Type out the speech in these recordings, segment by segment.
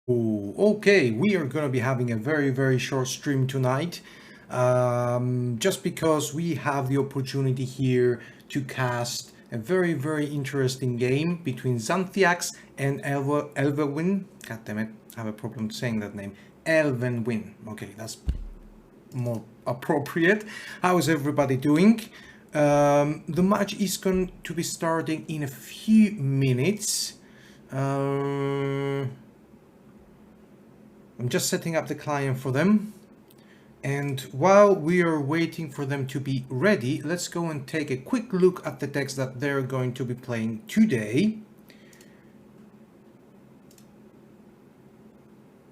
Okay, we are gonna be having a very short stream tonight, just because we have the opportunity here to cast a very interesting game between Xanthiax and Elvenwyn. God damn it, I have a problem saying that name. Elvenwyn. Okay, that's more appropriate. How is everybody doing? The match is going to be starting in a few minutes. I'm just setting up the client for them. And while we are waiting for them to be ready, let's go and take a quick look at the decks that they're going to be playing today.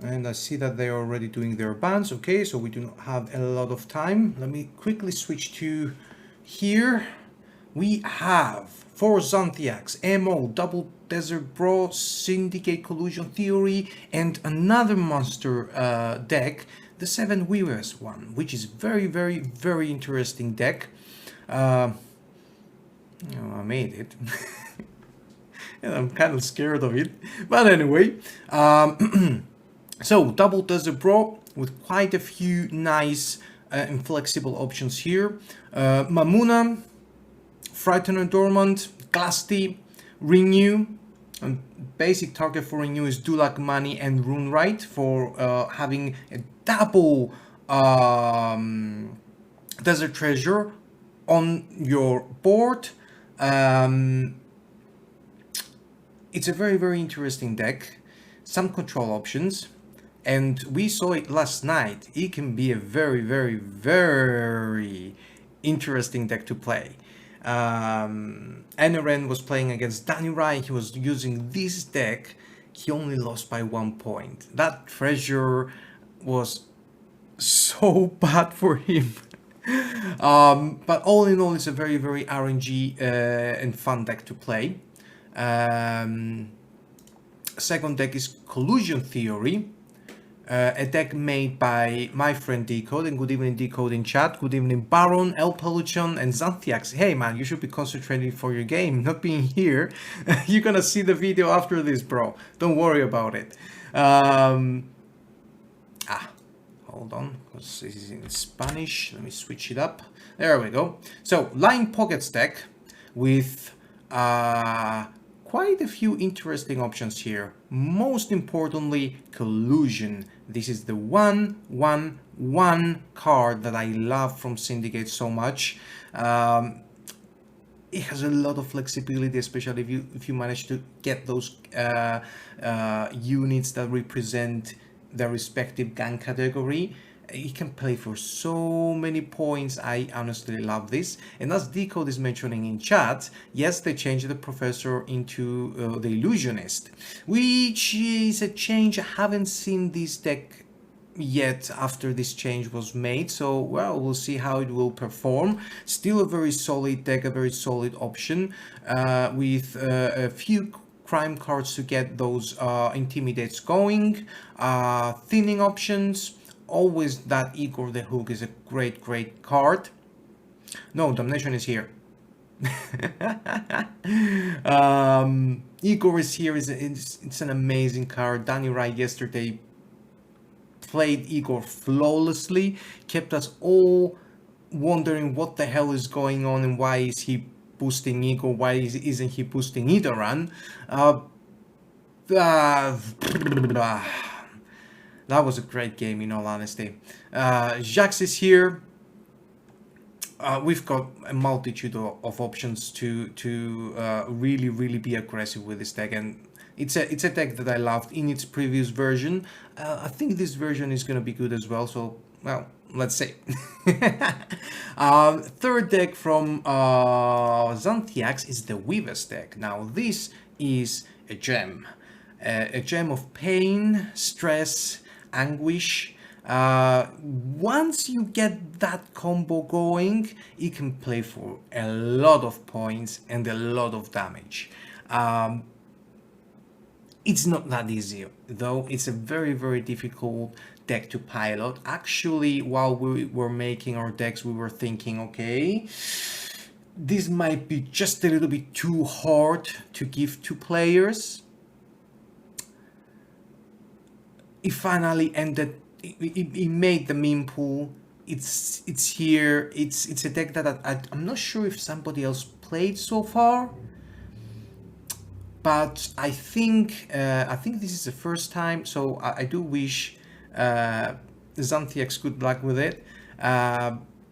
And I see that they're already doing their bans. Okay, so we do not have a lot of time. Let me quickly switch to here. We have for Xanthiax, MO, Double Desert Bro, Syndicate Collusion Theory, and another monster deck, the Seven Weavers one, which is very interesting deck. I made it. And I'm kind of scared of it. But anyway, so Double Desert Bro with quite a few nice and flexible options here. Mamuna, Frighten and Dormant, Glasty, Renew, and basic target for Renew is Dulac Money and Rune Right for having a double Desert Treasure on your board. It's a very interesting deck, some control options, and we saw it last night. It can be a very interesting deck to play. Enoren was playing against Danny Ryan. He was using this deck. He only lost by 1 point. That treasure was so bad for him. But all in all, it's a very RNG and fun deck to play. Second deck is Collusion Theory. A deck made by my friend Decode, and good evening Decode in chat, good evening Baron, El Peluchon and Xanthiax. Hey man, you should be concentrating for your game, not being here. You're gonna see the video after this, bro, don't worry about it. Hold on, because this is in Spanish, let me switch it up. There we go. So, Line Pockets deck with quite a few interesting options here. Most importantly, Collusion. This is the 1/1/1 card that I love from Syndicate so much. It has a lot of flexibility, especially if you manage to get those units that represent the respective gang category. It can play for so many points. I honestly love this. And as Decode is mentioning in chat, yes, they changed the Professor into the Illusionist, which is a change. I haven't seen this deck yet after this change was made, so well, we'll see how it will perform. Still a very solid deck, a very solid option, with a few crime cards to get those intimidates going, thinning options. Always that Igor the Hook is a great card. No, Damnation is here. Igor is here. It's an amazing card. Danny Wright yesterday played Igor flawlessly, kept us all wondering what the hell is going on and why is he boosting Igor, why isn't he boosting Idaran. That was a great game, in all honesty. Jax is here. We've got a multitude of options to really be aggressive with this deck, and it's a deck that I loved in its previous version. I think this version is going to be good as well, so, well, let's see. Third deck from Xanthiax is the Weavers deck. Now, this is a gem of pain, stress, anguish. Once you get that combo going, it can play for a lot of points and a lot of damage. It's not that easy though. It's a very difficult deck to pilot. Actually, while we were making our decks, we were thinking, okay, this might be just a little bit too hard to give to players. it finally ended. It made the meme pool. It's here. It's a deck that I'm not sure if somebody else played so far, but I think this is the first time. So I do wish Xanthiax good luck with it.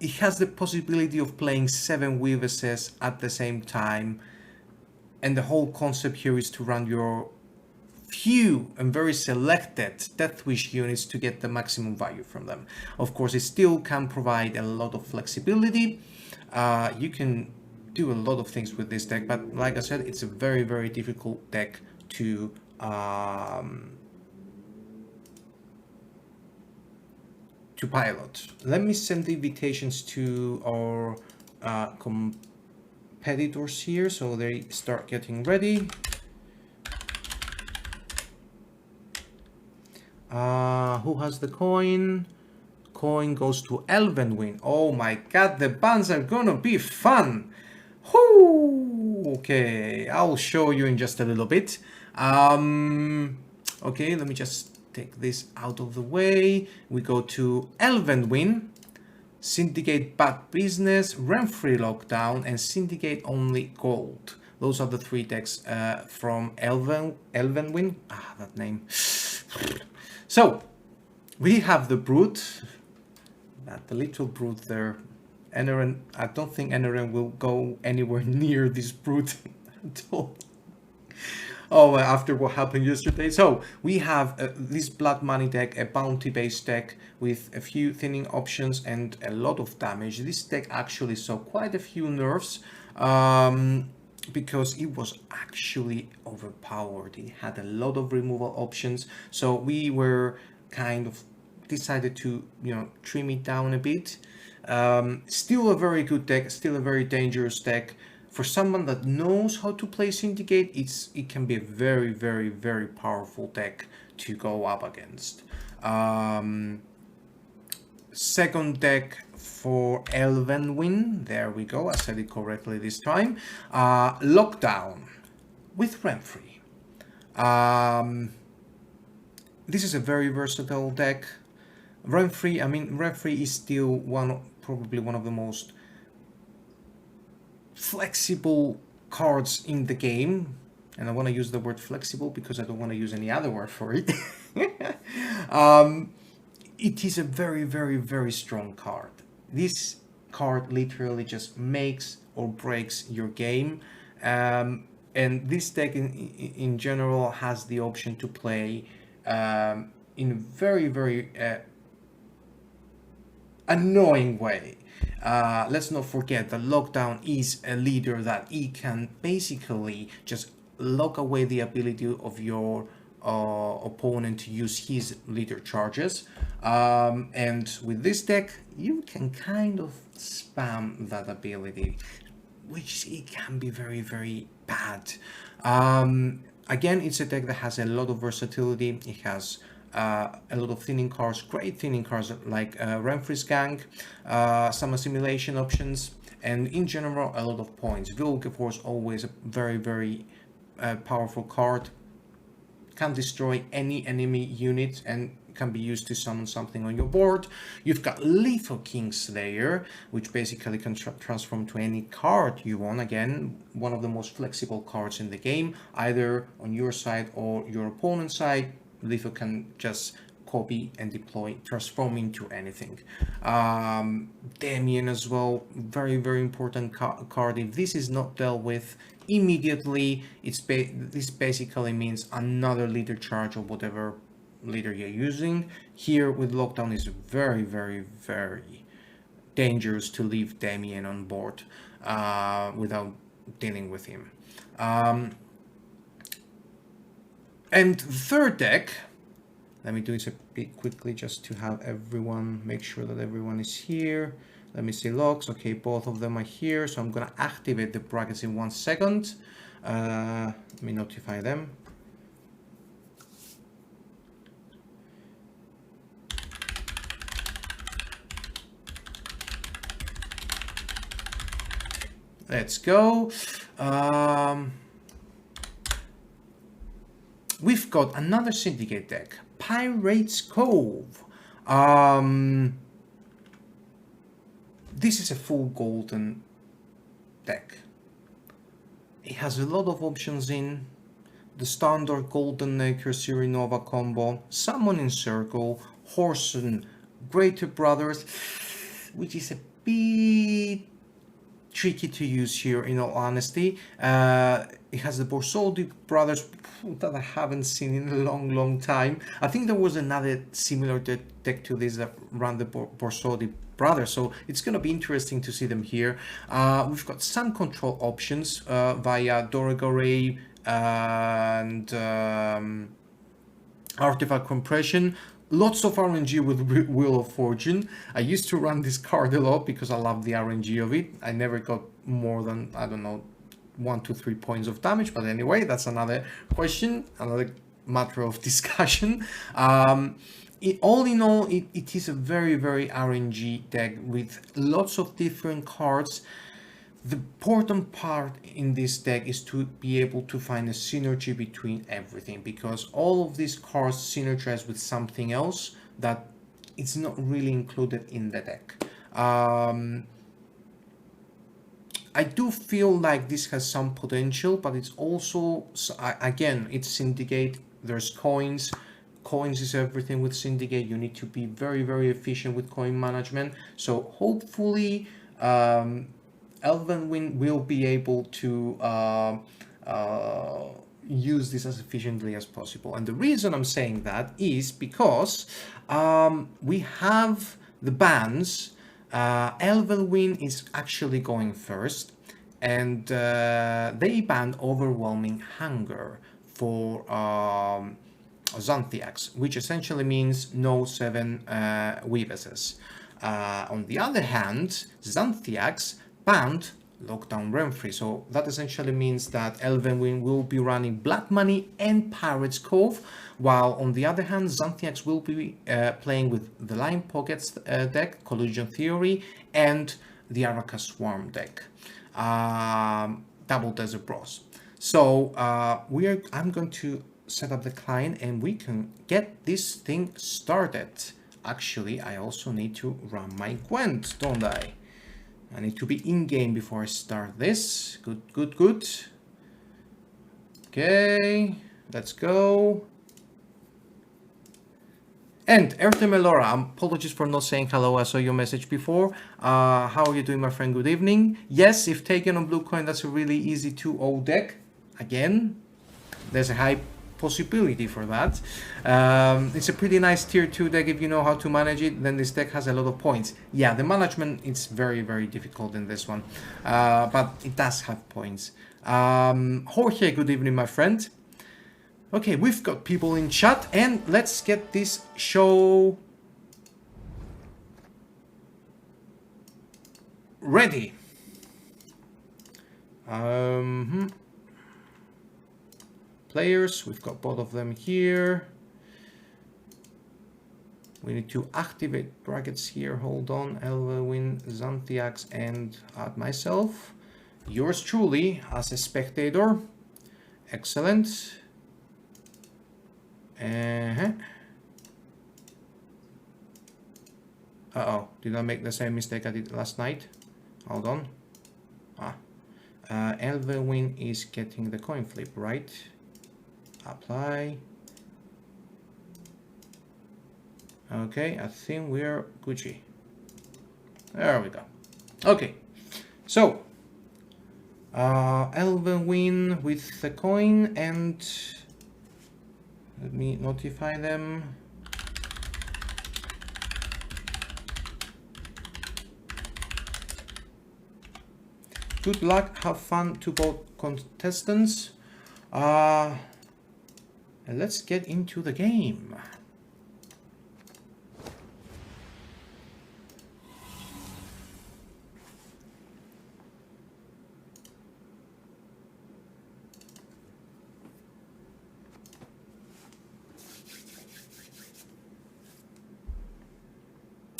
It has the possibility of playing 7 Weaverses at the same time, and the whole concept here is to run your few and very selected Death Wish units to get the maximum value from them. Of course, it still can provide a lot of flexibility. You can do a lot of things with this deck, but like I said, it's a very, very difficult deck to pilot. Let me send the invitations to our competitors here so they start getting ready. Who has the coin? Coin goes to Elvenwyn. Oh my god, the bans are gonna be fun! Whoo! Okay, I'll show you in just a little bit. Okay, let me just take this out of the way. We go to Elvenwyn, Syndicate Bad Business, Renfrey Lockdown, and Syndicate Only Gold. Those are the 3 decks from Elvenwyn. Ah, that name. So, we have the Brute, the little Brute there. Eneren, I don't think Eneren will go anywhere near this Brute at all. Oh, after what happened yesterday. So, we have this Blood Money deck, a bounty-based deck with a few thinning options and a lot of damage. This deck actually saw quite a few nerfs. Because it was actually overpowered. It had a lot of removal options, so we were kind of decided to, you know, trim it down a bit. Still a very good deck, still a very dangerous deck. For someone that knows how to play Syndicate, it can be a very, very, very powerful deck to go up against. Second deck for Elvenwyn, there we go, I said it correctly this time. Lockdown with Renfrey. This is a very versatile deck. Renfrey is still probably one of the most flexible cards in the game. And I want to use the word flexible because I don't want to use any other word for it. It is a very, very, very strong card. This card literally just makes or breaks your game. And this deck in general has the option to play in a very, very annoying way. Let's not forget that Lockdown is a leader that he can basically just lock away the ability of your opponent to use his leader charges. And with this deck, you can kind of spam that ability, which it can be very, very bad. Again, it's a deck that has a lot of versatility. It has a lot of thinning cards, great thinning cards like Renfrey's Gang, some assimilation options, and in general, a lot of points. Vilgeforce, always a very, very powerful card. Can destroy any enemy unit and can be used to summon something on your board. You've got Lethal Kingslayer, which basically can transform to any card you want. Again, one of the most flexible cards in the game, either on your side or your opponent's side. Lethal can just copy and deploy, transform into anything. Damien as well, very, very important card. If this is not dealt with immediately, this basically means another leader charge of whatever leader you're using. Here with Lockdown is very, very, very dangerous to leave Damien on board without dealing with him. And the third deck, let me do this a bit quickly just to have everyone, make sure that everyone is here. Let me see logs. Okay, both of them are here. So I'm going to activate the brackets in 1 second. Let me notify them. Let's go. We've got another Syndicate deck, Pirates Cove. This is a full golden deck. It has a lot of options in the standard Golden Acre Series Nova combo, Summon in Circle, Horson, Greater Brothers, which is a bit tricky to use here in all honesty. It has the Borsodi Brothers that I haven't seen in a long time. I think there was another similar deck to this that ran the Borsodi Brothers, so it's going to be interesting to see them here. We've got some control options via Doragore and Artifact Compression. Lots of RNG with Wheel of Fortune. I used to run this card a lot because I love the RNG of it. I never got more than, I don't know, 1 to 3 points of damage, but anyway, that's another question, another matter of discussion. All in all, it is a very RNG deck with lots of different cards. The important part in this deck is to be able to find a synergy between everything, because all of these cards synergize with something else that it's not really included in the deck. I do feel like this has some potential, but it's also, again, it's Syndicate, there's coins. Coins is everything with Syndicate. You need to be very efficient with coin management. So hopefully Elvenwyn will be able to use this as efficiently as possible. And the reason I'm saying that is because we have the bans. Elvenwyn is actually going first, and they banned Overwhelming Hunger for Xanthiax, which essentially means no 7 Weavises. On the other hand, Xanthiax banned Lockdown Renfrey, so that essentially means that Elvenwyn will be running Black Money and Pirates Cove, while on the other hand, Xanthiax will be playing with the Lion Pockets deck, Collusion Theory, and the Araka Swarm deck, Double Desert Bros. So I'm going to set up the client and we can get this thing started. Actually, I also need to run my Gwent, don't I? I need to be in-game before I start this. Good. Okay, let's go. And Ertemelora, apologies for not saying hello, I saw your message before. How are you doing, my friend? Good evening. Yes, if taken on blue coin, that's a really easy 2-0 deck. Again, there's a high possibility for that. It's a pretty nice tier 2 deck if you know how to manage it. Then this deck has a lot of points. Yeah, the management it's very difficult in this one, but it does have points. Jorge, good evening, my friend. Okay, we've got people in chat, and let's get this show ready. Players, we've got both of them here. We need to activate brackets here. Hold on, Elvenwyn, Xanthiax, and add myself. Yours truly as a spectator. Excellent. Uh-oh, did I make the same mistake I did last night? Hold on. Elvenwyn is getting the coin flip, right? Apply. Okay, I think we're Gucci. There we go. Okay, so Elvenwyn with the coin, and let me notify them. Good luck, have fun to both contestants. And let's get into the game.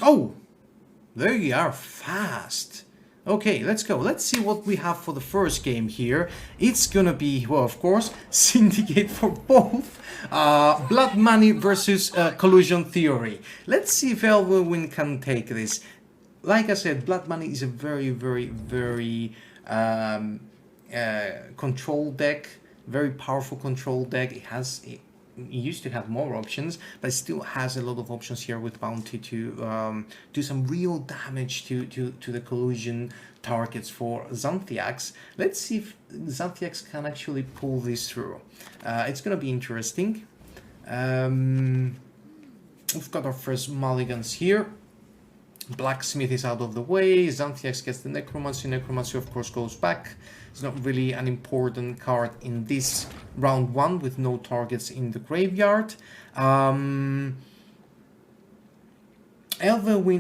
Oh, they are fast. Okay, let's go. Let's see what we have for the first game here. It's gonna be, well, of course, Syndicate for both. Blood Money versus Collusion Theory. Let's see if Elvenwyn can take this. Like I said, Blood Money is a very, very, very control deck. Very powerful control deck. It used to have more options, but it still has a lot of options here with Bounty to do some real damage to the collusion targets for Xanthiax. Let's see if Xanthiax can actually pull this through. It's gonna be interesting. We've got our first mulligans here. Blacksmith is out of the way. Xanthiax gets the Necromancy. Necromancy, of course, goes back. It's not really an important card in this round one with no targets in the graveyard. Elvenwyn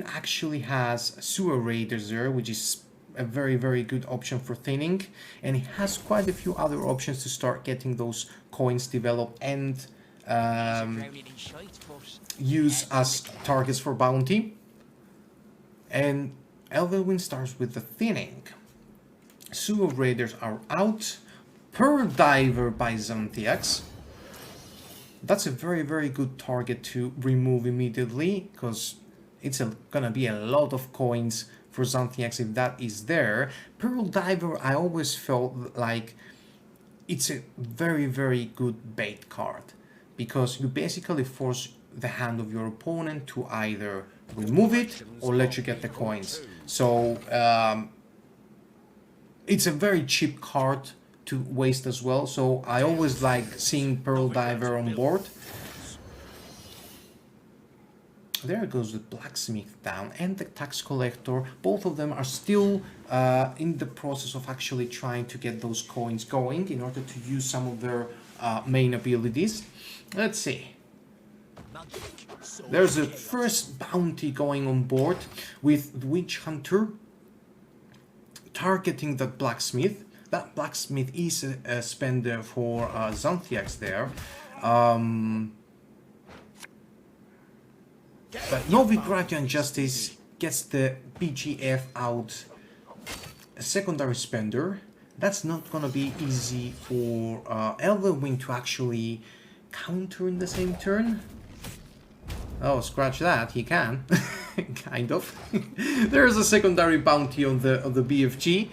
actually has Sewer Raiders there, which is a very, very good option for thinning. And he has quite a few other options to start getting those coins developed and use as targets for bounty. And Elvenwyn starts with the thinning. Sewer Raiders are out. Pearl Diver by Xanthiax. That's a very, very good target to remove immediately, because it's gonna be a lot of coins for Xanthiax if that is there. Pearl Diver, I always felt like it's a very, very good bait card, because you basically force the hand of your opponent to either remove it or let you get the coins. So it's a very cheap card to waste as well, so I always like seeing Pearl Diver on board. There goes the Blacksmith down and the Tax Collector. Both of them are still in the process of actually trying to get those coins going in order to use some of their main abilities. Let's see. There's a first bounty going on board with the Witch Hunter targeting that Blacksmith. That Blacksmith is a spender for Xanthiax there. But Novigradian Justice gets the BGF out, a secondary spender. That's not gonna be easy for Elvenwyn to actually counter in the same turn. Oh, scratch that, he can. Kind of. There's a secondary bounty on the BFG.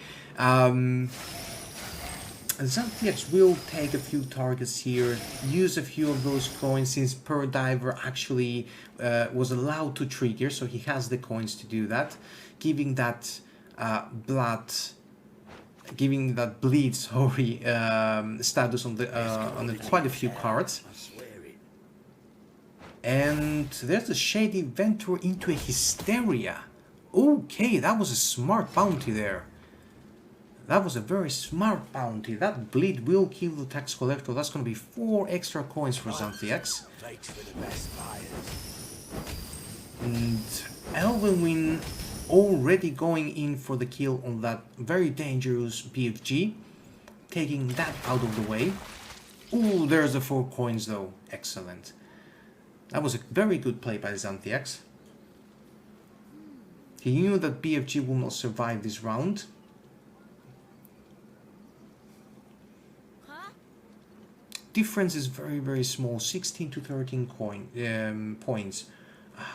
Xanthiax will take a few targets here, use a few of those coins since Pearl Diver actually was allowed to trigger, so he has the coins to do that, giving that bleed, sorry, status on the quite a few cards. And there's a Shady Venture into a Hysteria. Okay, that was a smart bounty there. That was a very smart bounty. That bleed will kill the Tax Collector. That's going to be 4 extra coins for Xanthiax. And Elvenwyn already going in for the kill on that very dangerous BFG. Taking that out of the way. Ooh, there's the 4 coins though. Excellent. That was a very good play by Xanthiax. He knew that BFG will not survive this round. Difference is very, very small, 16 to 13 points.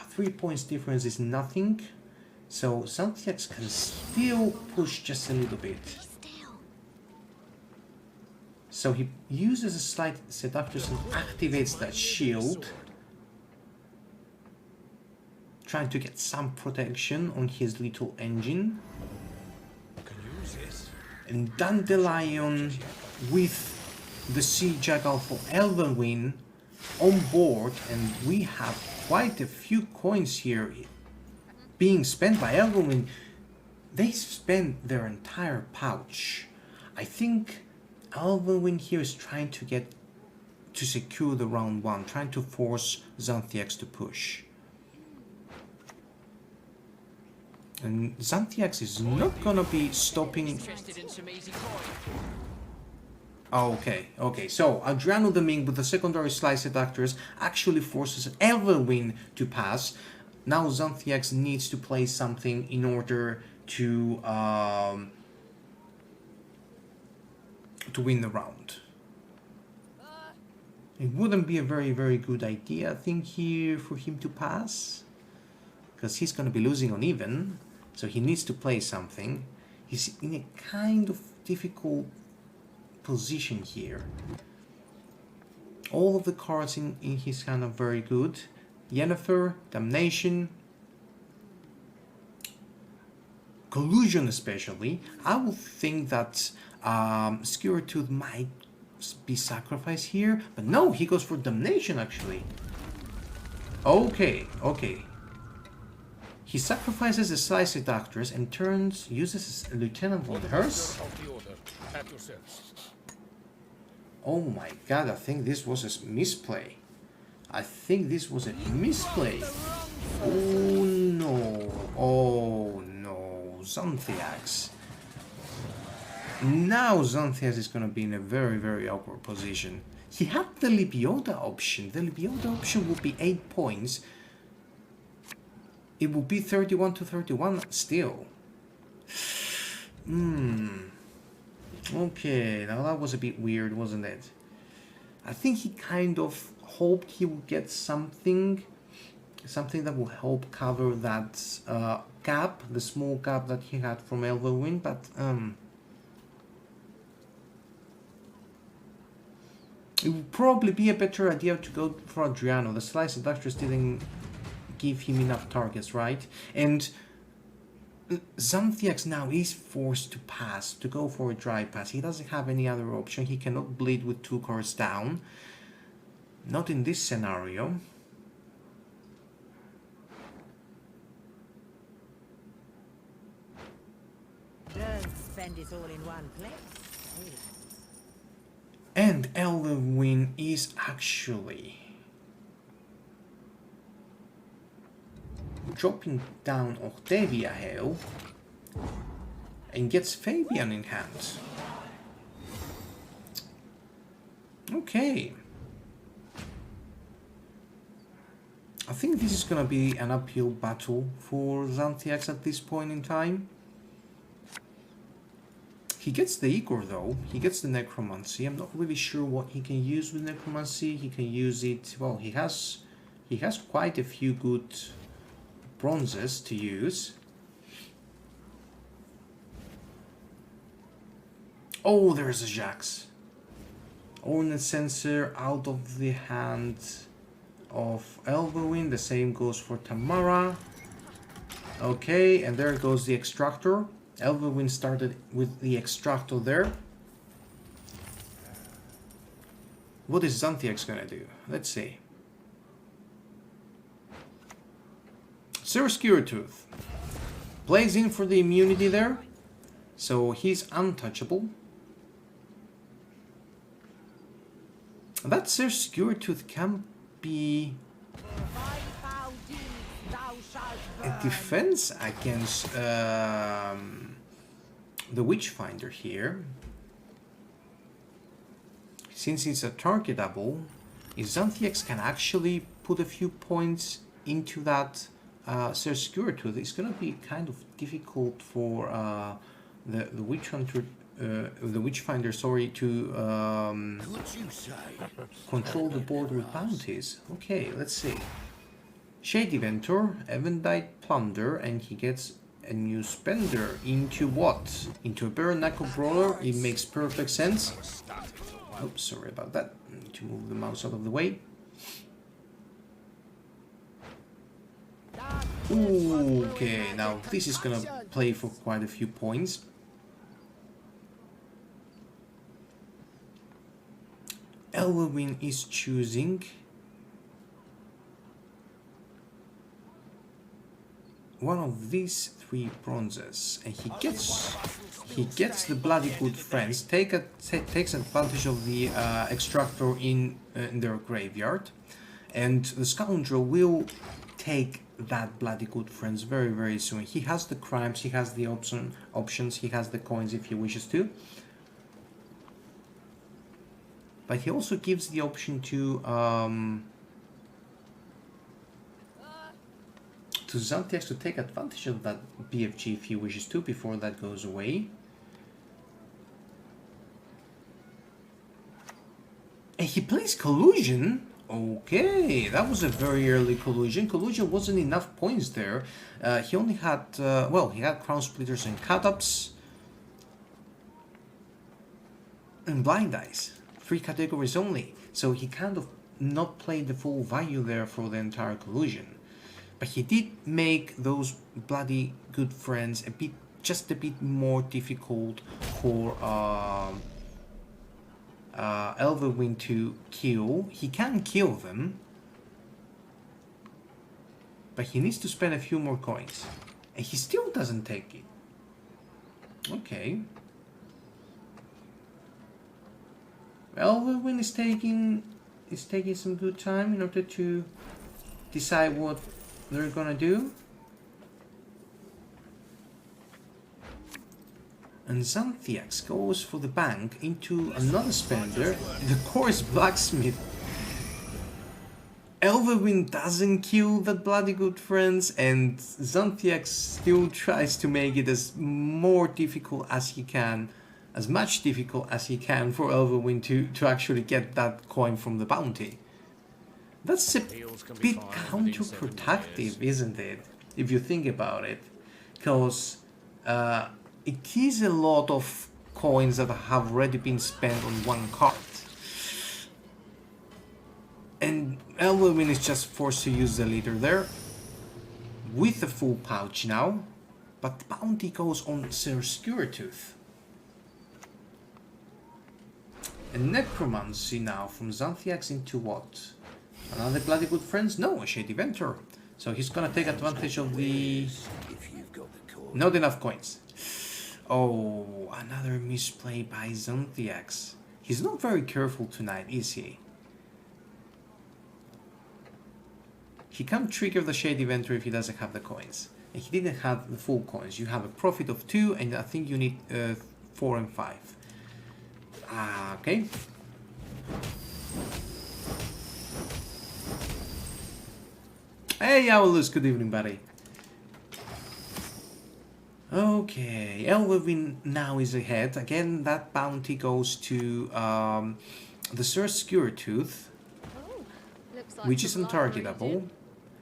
3 points difference is nothing. So Xanthiax can still push just a little bit. So he uses a slight seductress and activates that shield, trying to get some protection on his little engine. And Dandelion with the Sea Jackal for Elvenwyn on board, and we have quite a few coins here being spent by Elvenwyn. They spent their entire pouch. I think Elvenwyn here is trying to secure the round 1, trying to force Xanthiax to push. And Xanthiax is not gonna be stopping. Okay, so Adriano the Ming with the secondary slice seductors actually forces Elvenwyn to pass. Now Xanthiax needs to play something in order to win the round. It wouldn't be a very good idea, I think, here for him to pass, because he's going to be losing on even, so he needs to play something. He's in a kind of difficult position here. All of the cards in his hand are very good. Yennefer, Damnation, Collusion especially. I would think that Skewer Tooth might be sacrificed here, but no, he goes for Damnation actually. Okay. He sacrifices the Slicer Doctors and uses Lieutenant von Hers. Oh my god, I think this was a misplay. Oh no, Xanthiax. Now Xanthiax is going to be in a very awkward position. He had the Lebioda option. The Lebioda option would be 8 points. It would be 31 to 31 still. Okay, now that was a bit weird, wasn't it? I think he kind of hoped he would get something that will help cover that gap, the small gap that he had from Elvenwyn, but it would probably be a better idea to go for Adriano. The Slice Doctors didn't give him enough targets, right? And Xanthiax now is forced to pass, to go for a dry pass. He doesn't have any other option. He cannot bleed with 2 cards down. Not in this scenario. Don't spend it all in one place. And Elvenwyn is actually dropping down Octavia Hale and gets Fabian in hand. Okay. I think this is gonna be an uphill battle for Xanthiax at this point in time. He gets the Igor though, he gets the Necromancy. I'm not really sure what he can use with Necromancy. He can use it, well, he has quite a few good bronzes to use. Oh, there's a Jax. Ornate Sensor out of the hand of Elvenwyn. The same goes for Tamara. Okay, and there goes the Extractor. Elvenwyn started with the Extractor there. What is Xanthiax gonna do? Let's see. Sir Skewertooth plays in for the immunity there, so he's untouchable. That Sir Skewertooth can be a defense against the Witchfinder here. Since it's a targetable, if Xanthiax can actually put a few points into that Sir Skewertooth, it's going to be kind of difficult for the Witchfinder, sorry, to control the board with bounties. Okay, let's see. Shady Ventor, Eventide Plunder, and he gets a new spender. Into what? Into a Bare Knuckle Brawler. It makes perfect sense. Oops, sorry about that. I need to move the mouse out of the way. Okay, now this is gonna play for quite a few points. Elvenwyn is choosing one of these 3 bronzes, and he gets the Bloody Good Friends. Takes advantage of the Extractor in their graveyard, and the Scoundrel will take that Bloody Good Friends very soon. He has the crimes, he has the options, he has the coins if he wishes to. But he also gives the option to to Xanthiax to take advantage of that BFG if he wishes to before that goes away. And he plays Collusion. Okay, that was a very early Collusion. Collusion wasn't enough points there. He only had, well, he had Crown Splitters and Cut-Ups. And Blind Eyes. 3 categories only. So he kind of not played the full value there for the entire Collusion. But he did make those bloody good friends a bit, just a bit more difficult for Elvenwyn to kill. He can kill them, but he needs to spend a few more coins, and he still doesn't take it. Okay. Elvenwyn is taking some good time in order to decide what they're gonna do. And Xanthiax goes for the bank into another spender, the Course Blacksmith. Elvenwyn doesn't kill that bloody good friends, and Xanthiax still tries to make it as more difficult as he can, as much difficult as he can for Elvenwyn to actually get that coin from the bounty. That's a bit counterproductive, isn't it? If you think about it. Because it is a lot of coins that have already been spent on one card. And Elvenwyn is just forced to use the leader there. With a full pouch now. But the bounty goes on Sir Skewertooth. And Necromancy now from Xanthiax into what? Another bloody good friends? No, a Shady Venture. So he's gonna take advantage of the... Not enough coins. Oh, another misplay by Xanthiax. He's not very careful tonight, is he? He can't trigger the Shady Venture if he doesn't have the coins. And he didn't have the full coins. You have a profit of 2, and I think you need 4 and 5. Okay. Hey, Owlus, good evening, buddy. Okay, Elvenwyn now is ahead. Again, that bounty goes to the Sir Skewertooth, which is untargetable.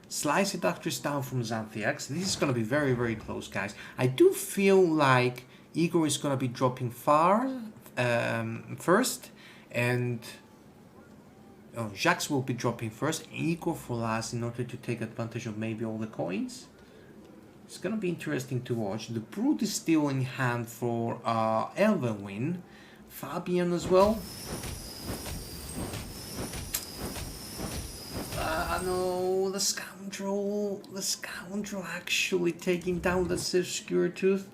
Slice Seductress down from Xanthiax. This is going to be very, very close, guys. I do feel like Igor is going to be dropping far first, and Jax will be dropping first, Igor for last in order to take advantage of maybe all the coins. It's gonna be interesting to watch. The Brute is still in hand for Elvenwyn. Fabian as well. No, the scoundrel actually taking down the Sir Skewertooth.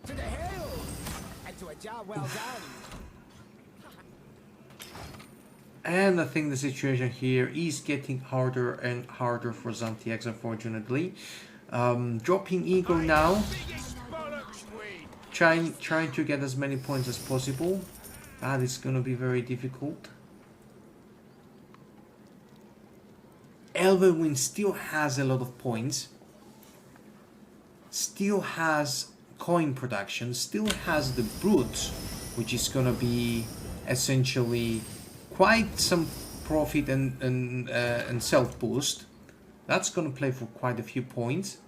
To the hills and to a job well done. And I think the situation here is getting harder and harder for Xanthiax, unfortunately. Dropping Igor now. Trying to get as many points as possible. That is going to be very difficult. Elvenwyn still has a lot of points. Still has coin production. Still has the Brute, which is going to be essentially quite some profit and self boost. That's going to play for quite a few points.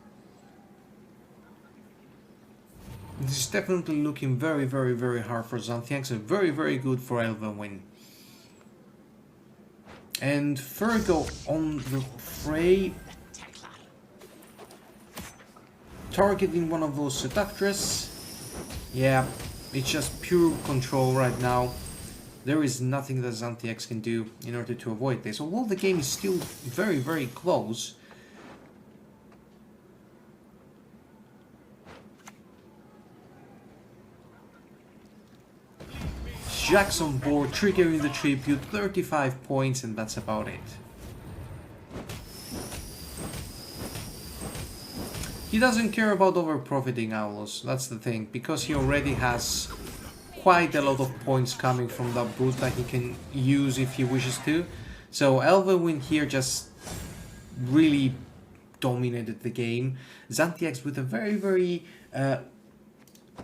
This is definitely looking very, very, very hard for Xanthiax, and very, very good for Elvenwyn. And Virgo on the fray, targeting one of those Seductress. Yeah, it's just pure control right now. There is nothing that Xanthiax can do in order to avoid this. Although the game is still very, very close. Jax on board, triggering the tribute, 35 points, and that's about it. He doesn't care about over-profiting Aulos, that's the thing, because he already has quite a lot of points coming from that Brute that he can use if he wishes to. So Elvenwyn here just really dominated the game. Xanthiax with a very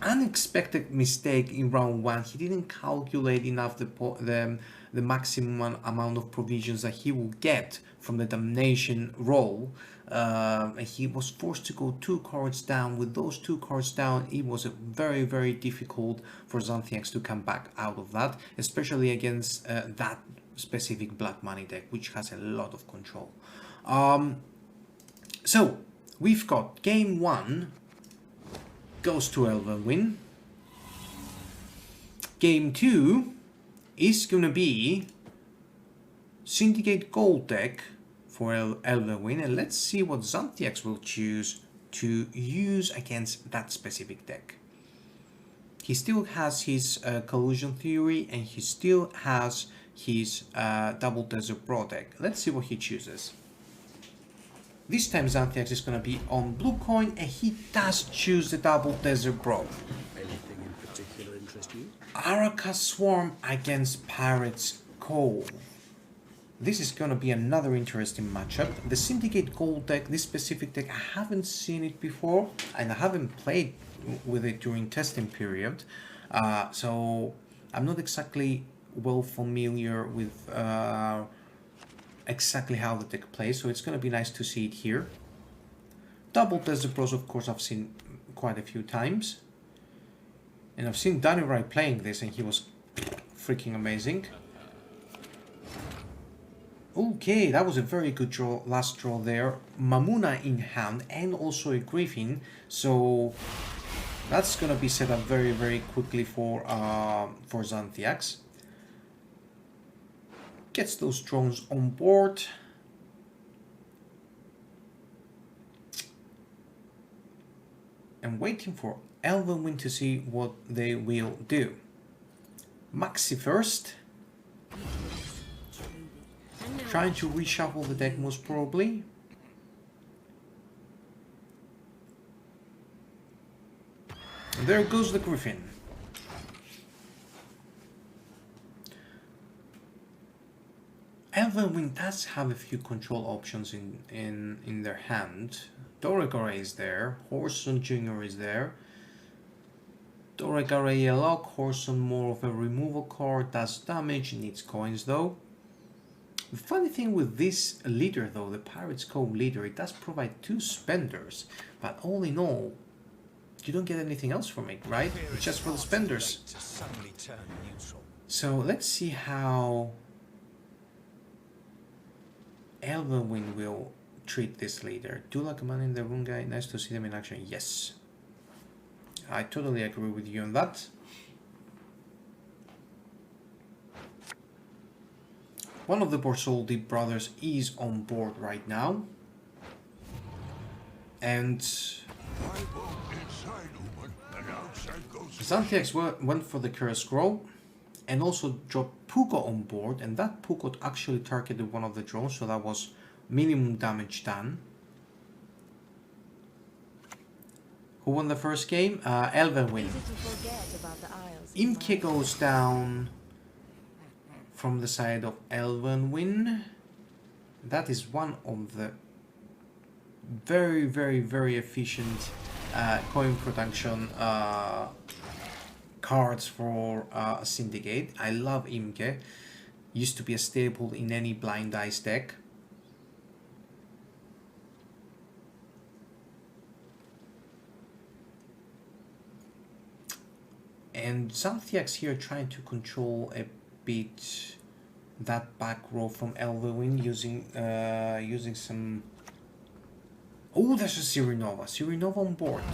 unexpected mistake in round 1. He didn't calculate enough the maximum amount of provisions that he will get from the damnation roll. And he was forced to go 2 cards down. With those 2 cards down, it was a very difficult for Xanthiax to come back out of that, especially against that specific black money deck, which has a lot of control. So we've got game 1 goes to Elvenwyn. Game 2 is gonna be Syndicate Gold deck for Elvenwyn, and let's see what Xanthiax will choose to use against that specific deck. He still has his collusion theory, and he still has his double desert bro deck. Let's see what he chooses. This time Xanthiax is going to be on blue coin, and he does choose the double desert bro. Anything in particular interest you? Araka Swarm against Pirates Cove. This is going to be another interesting matchup. The Syndicate Gold deck, this specific deck, I haven't seen it before, and I haven't played with it during testing period, so I'm not exactly well familiar with exactly how the deck plays, so it's going to be nice to see it here. Double Desert Bros, of course, I've seen quite a few times, and I've seen Danny Wright playing this, and he was freaking amazing. Okay, that was a very good draw, last draw there. Mamuna in hand, and also a Griffin, so that's gonna be set up very quickly for Xanthiax. Gets those drones on board. And waiting for Elvenwyn to see what they will do. Maxi first. Trying to reshuffle the deck most probably. And there goes the Griffin. Elvenwyn does have a few control options in their hand. Doragare is there, Horson Jr. is there. Doragare a lock, Horson more of a removal card, does damage, needs coins though. The funny thing with this leader though, the Pirates Cove leader, it does provide 2 spenders, but all in all, you don't get anything else from it, right? It's just for the spenders. So let's see how Elvenwyn will treat this leader. Do like a man in the room, guy. Nice to see them in action. Yes, I totally agree with you on that. One of the Borsoldi brothers is on board right now, and Xanthiax went for the Curse Scroll and also dropped Puko on board, and that Puko actually targeted one of the drones, so that was minimum damage done. Who won the first game? Elvenwyn. Imke goes down from the side of Elvenwyn. That is one of the very efficient coin production cards for Syndicate. I love Imke. Used to be a staple in any blind dice deck. And Xanthiax here trying to control a bit that back row from Elvenwyn using some. Oh, there's a Sirinova. Sirinova on board.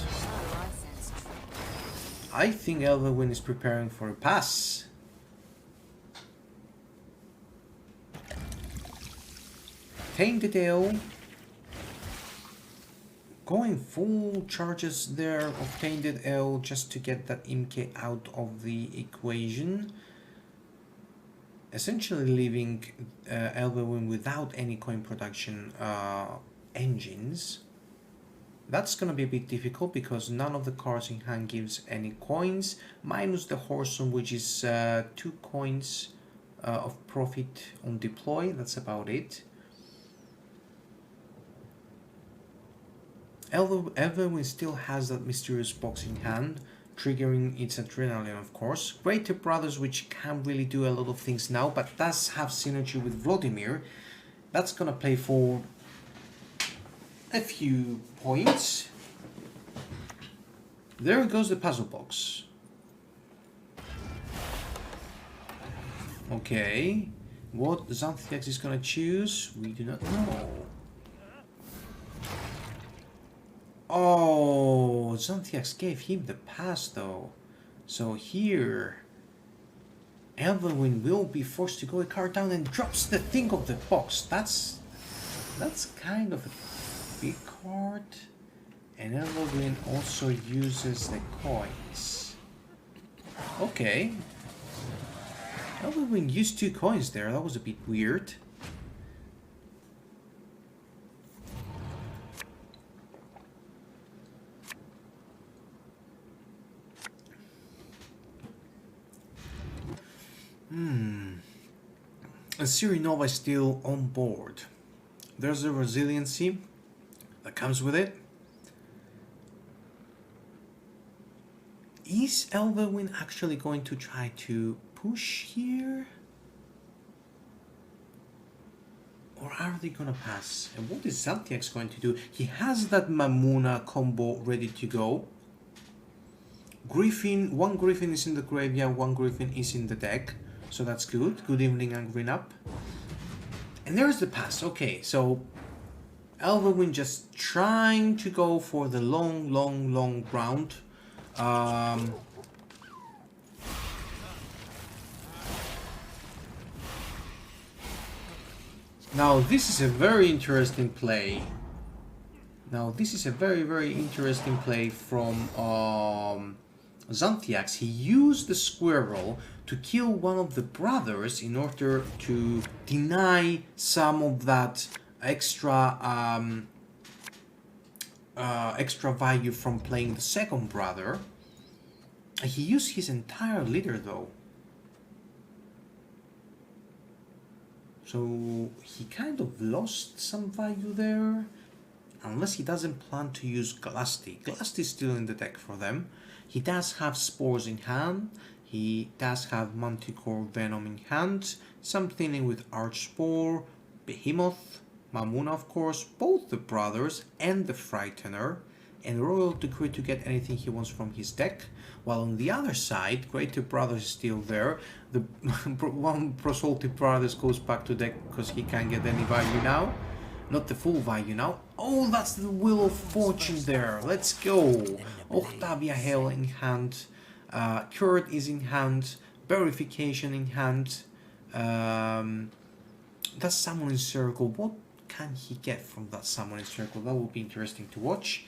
I think Elvenwyn is preparing for a pass. Tainted Ale. Going full charges there of Tainted Ale just to get that Imke out of the equation. Essentially leaving Elvenwyn without any coin production engines. That's gonna be a bit difficult because none of the cards in hand gives any coins, minus the Horson, which is 2 coins of profit on deploy. That's about it. Elvenwyn still has that mysterious box in hand, triggering its adrenaline, of course. Greater Brothers, which can't really do a lot of things now, but does have synergy with Vladimir. That's gonna play for a few points. There goes the puzzle box. Okay, what Xanthiax is gonna choose, we do not know. Oh, Xanthiax gave him the pass though. So here, Elvenwyn will be forced to go a card down and drops the thing of the box. That's kind of a big card. And Elvenwyn also uses the coins. Okay. Elvenwyn used 2 coins there. That was a bit weird. And Sirinova is still on board. There's a resiliency that comes with it. Is Elvenwyn actually going to try to push here? Or are they gonna pass? And what is Xanthiax going to do? He has that Mamuna combo ready to go. Griffin, 1 Griffin is in the graveyard, 1 Griffin is in the deck. So that's good. Good evening and green up. And there's the pass. Okay, so Elvenwyn just trying to go for the long round. Now this is a very interesting play. This is a very interesting play from Xanthiax. He used the squirrel to kill one of the brothers in order to deny some of that extra extra value from playing the second brother. He used his entire leader though. So he kind of lost some value there. Unless he doesn't plan to use Glasty. Glasty is still in the deck for them. He does have Spores in hand. He does have Manticore Venom in hand. Something with Archspore, Behemoth, Mamuna of course, both the brothers and the Frightener, and Royal Decree to get anything he wants from his deck. While on the other side, Greater Brothers is still there. The one Prosalty Brothers goes back to deck because he can't get any value now. Not the full value now. Oh, that's the Wheel of Fortune there. Let's go. Octavia Hale in hand. Kurt is in hand. Verification in hand. That Summoning Circle. What can he get from that Summoning Circle? That will be interesting to watch.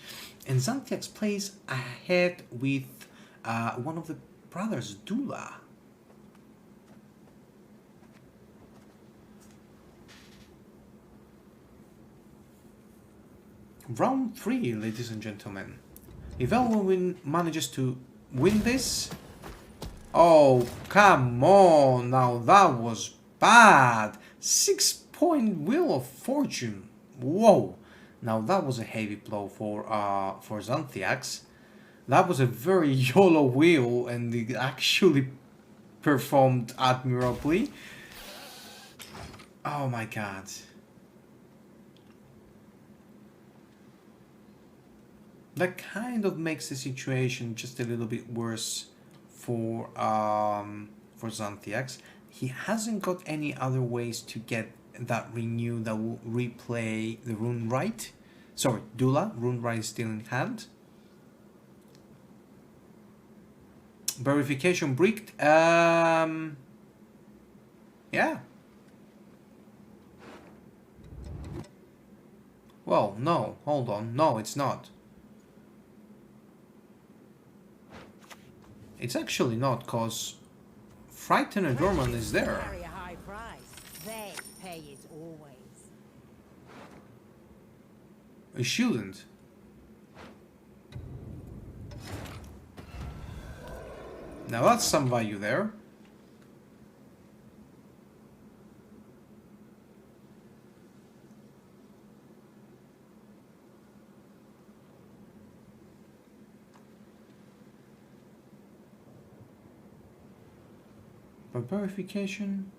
And Xanthiax plays ahead with one of the brothers, Dula. Round 3, ladies and gentlemen. If Elvenwyn manages to win this... Oh, come on! Now that was bad! 6-point Wheel of Fortune. Whoa! Now that was a heavy blow for Xanthiax. That was a very YOLO wheel and it actually performed admirably. Oh my god. That kind of makes the situation just a little bit worse for Xanthiax. He hasn't got any other ways to get that renew that will replay the Rune Right. Sorry, Dula. Rune Right is still in hand. Verification bricked. Yeah. Well, no. Hold on. No, it's not. It's actually not, because Frightener Dorman is there. Carry a high price. They pay it always. It shouldn't. Now that's some value there. For verification.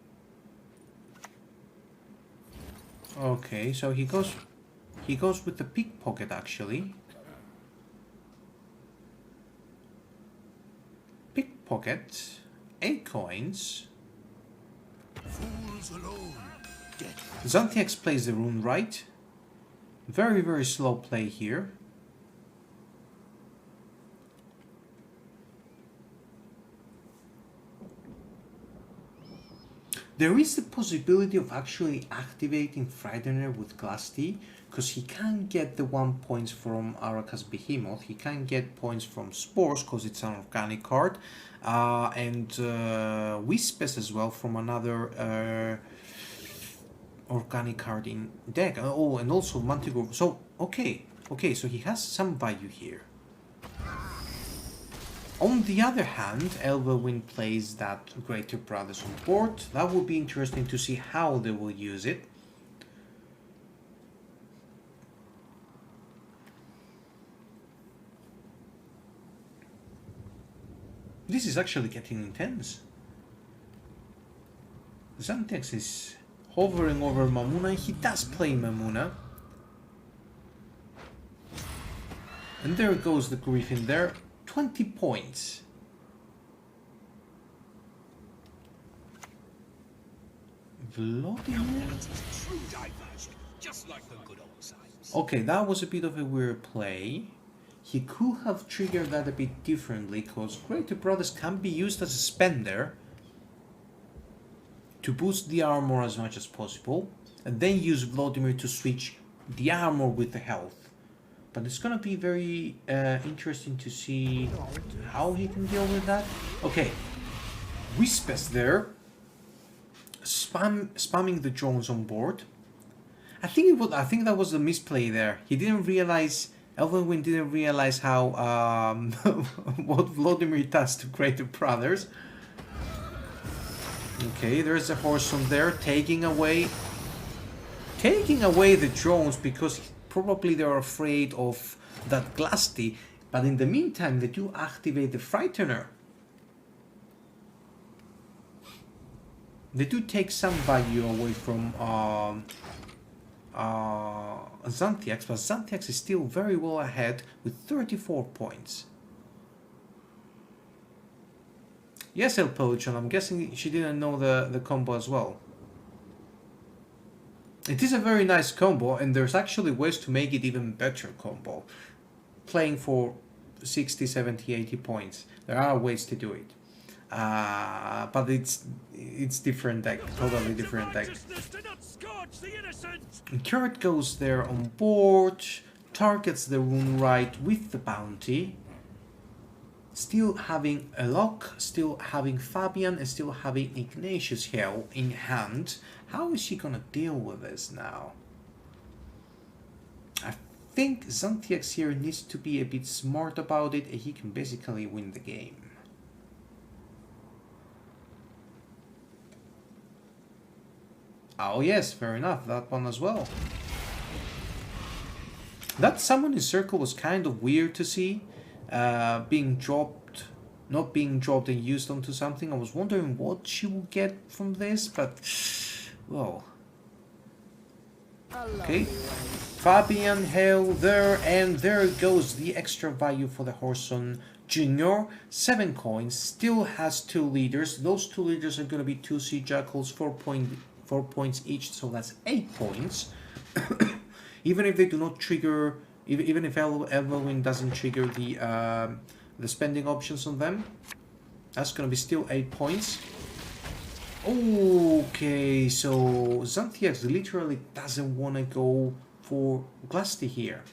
Okay, so he goes with the pickpocket actually. Pickpocket, 8 coins. Fools alone. Xanthiax plays the rune right. Very, very slow play here. There is the possibility of actually activating Frightener with Glass Tea, because he can't get the 1 points from Araka's Behemoth, he can't get points from Spores because it's an organic card, and Wispes as well from another organic card in deck. Oh, and also Manticore. So, okay, so he has some value here. On the other hand, Elvenwyn plays that Greater Brothers on board. That would be interesting to see how they will use it. This is actually getting intense. Xanthiax is hovering over Mamuna, and he does play Mamuna. And there goes the Griffin there. 20 points. Vladimir? Okay, that was a bit of a weird play. He could have triggered that a bit differently, because Greater Brothers can be used as a spender to boost the armor as much as possible, and then use Vladimir to switch the armor with the health. But it's gonna be very interesting to see how he can deal with that. Okay, Wispes there, spamming the drones on board. I think that was a misplay there. He didn't realize. Elvenwyn didn't realize how what Vladimir does to Greater Brothers. Okay, there's a horse on there taking away the drones because probably they're afraid of that Glass Tea, but in the meantime they do activate the Frightener. They do take some value away from Xanthiax, but Xanthiax is still very well ahead with 34 points. Yes, El Potion, I'm guessing she didn't know the combo as well. It is a very nice combo, and there's actually ways to make it even better combo. Playing for 60, 70, 80 points. There are ways to do it. But it's different deck, totally different deck. And Kurt goes there on board, targets the rune right with the bounty. Still having a lock, still having Fabian, and still having Ignatius Hell in hand. How is she gonna deal with this now? I think Xanthiax here needs to be a bit smart about it, and he can basically win the game. Oh yes, fair enough, that one as well. That summoning circle was kind of weird to see. Being dropped, not being dropped and used onto something. I was wondering what she will get from this, but well. Okay, Fabian Hale there, and there goes the extra value for the Horson Junior. 7 coins, still has 2 leaders. Those 2 leaders are going to be 2 Sea Jackals, 4 points each, so that's 8 points. Even if they do not trigger, even if Elvenwyn doesn't trigger the spending options on them, that's gonna be still 8 points. Okay, so Xanthiax literally doesn't want to go for Glass Tea here.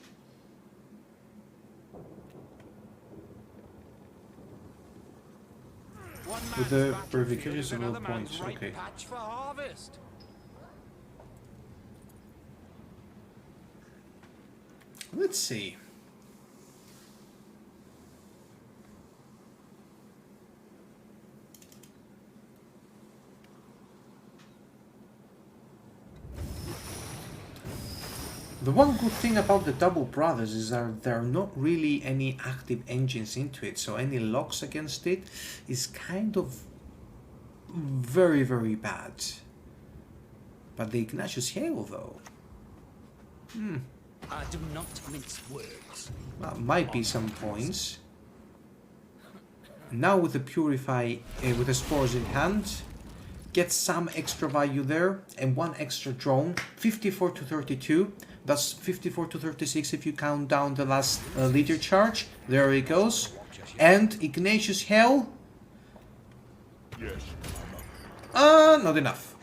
With the verifications of all points, okay. Let's see. The one good thing about the Double Brothers is that there are not really any active engines into it, so any locks against it is kind of very, very bad. But the Ignatius Hail, though, I do not mince words. might be some points. Now with the Purify, with the Spores in hand, get some extra value there, and one extra drone, 54 to 32. That's 54 to 36 if you count down the last leader charge. There it goes. And Ignatius Hell. Yes. Not enough.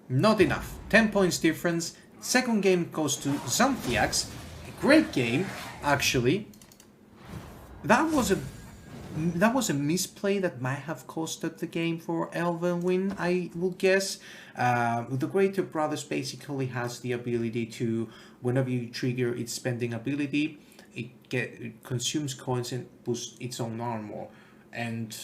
Not enough. 10 points difference. Second game goes to Xanthiax. A great game, actually. That was a misplay that might have costed the game for Elvenwyn, I will guess. The Greater Brothers basically has the ability to, whenever you trigger its spending ability, it consumes coins and boosts its own armor. And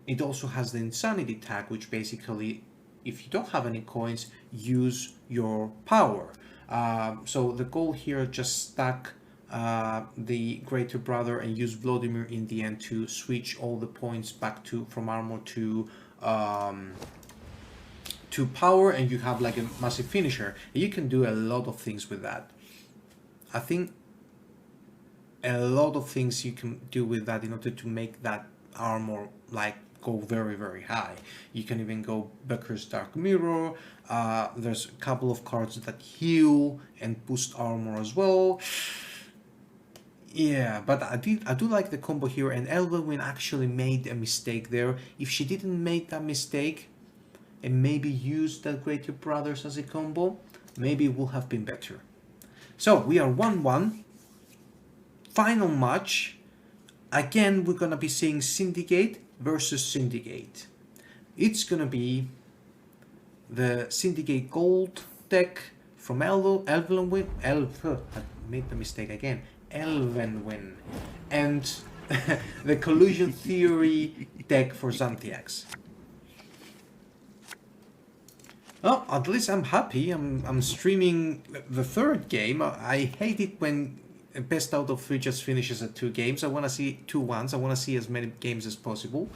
it also has the Insanity tag, which basically, if you don't have any coins, use your power. So the goal here, just stack the Greater Brother and use Vladimir in the end to switch all the points back to from armor to power, and you have like a massive finisher. And you can do a lot of things with that. I think a lot of things you can do with that in order to make that armor like go very, very high. You can even go Becker's Dark Mirror. There's a couple of cards that heal and boost armor as well. Yeah, but I do like the combo here, and Elvenwyn actually made a mistake there. If she didn't make that mistake and maybe used the Greater Brothers as a combo, maybe it would have been better. So we are 1-1. Final match. Again, we're gonna be seeing Syndicate versus Syndicate. It's gonna be the Syndicate Gold deck from Elvenwyn. I made the mistake again. Elvenwyn, and the Collusion Theory deck for Xanthiax. Oh, at least I'm happy. I'm streaming the third game. I hate it when best out of 3 just finishes at 2 games. I want to see 2-1s. I want to see as many games as possible.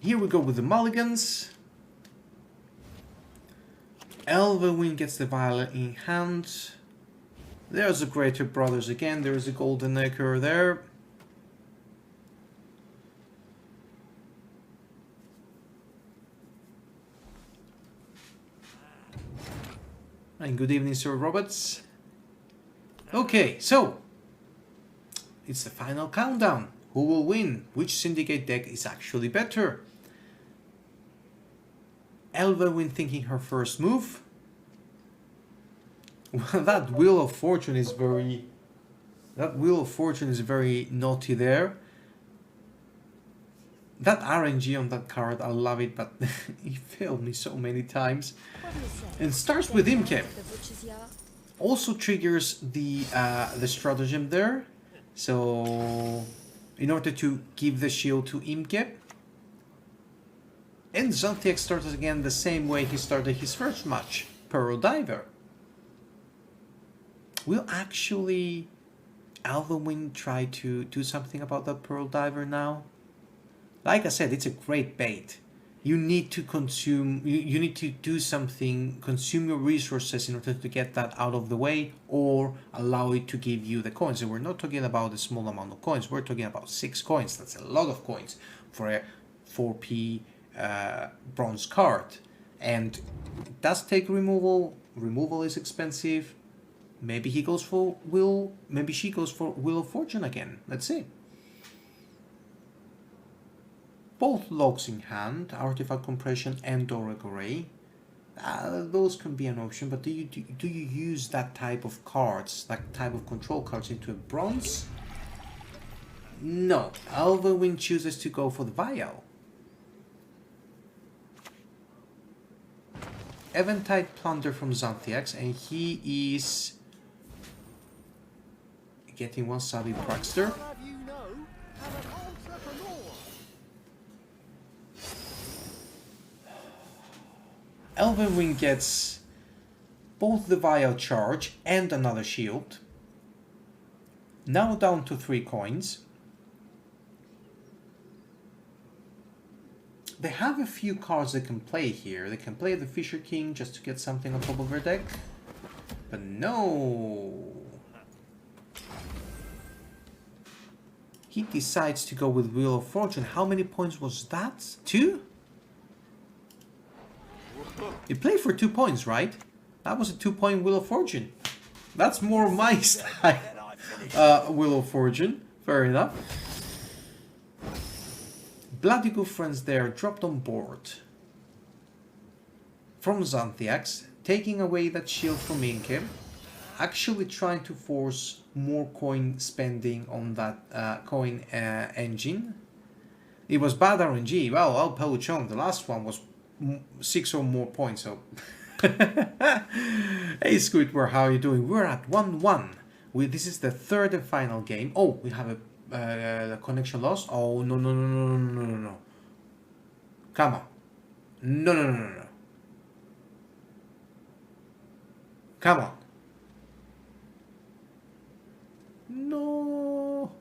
Here we go with the mulligans. Elvenwyn gets the Violet in hand. There's the Greater Brothers again. There's a Golden Acre there. And good evening, Sir Roberts. Okay, so it's the final countdown. Who will win? Which Syndicate deck is actually better? Elvenwyn thinking her first move. Well, that Wheel of Fortune is very naughty there. That RNG on that card, I love it, but it failed me so many times. And starts with Imke. Also triggers the stratagem there. So in order to give the shield to Imke. And Xanthiax started again the same way he started his first match, Pearl Diver. Will actually Elvenwyn try to do something about that Pearl Diver now? Like I said, it's a great bait. You need to consume, you need to do something, consume your resources in order to get that out of the way, or allow it to give you the coins. And we're not talking about a small amount of coins, we're talking about 6 coins. That's a lot of coins for a 4p bronze card. And it does take removal. Removal is expensive. Maybe he goes for Will, maybe she goes for Wheel of Fortune again. Let's see. Both logs in hand, Artifact Compression and Doric Array. Those can be an option, but do you use that type of cards, that type of control cards into a bronze? No. Elvenwyn chooses to go for the Vial. Eventide Plunder from Xanthiax, and he is getting one Savvy Praxter. Elvenwyn gets both the Vial charge and another shield. Now down to 3 coins. They have a few cards they can play here. They can play the Fisher King just to get something on top of their deck. But no. He decides to go with Wheel of Fortune. How many points was that? 2? He played for 2 points, right? That was a 2-point Wheel of Fortune. That's more my style. Wheel of Fortune. Fair enough. Bloody good friends there, dropped on board. From Xanthiax, taking away that shield from Inke. Actually trying to force more coin spending on that coin engine. It was bad RNG. Well, I'll poach on. The last one was 6 or more points. So, hey Squidward, how are you doing? We're at 1-1. This is the third and final game. Oh, we have a connection lost. Oh no no no no no no no no! Come on! No no no no no! Come on! No!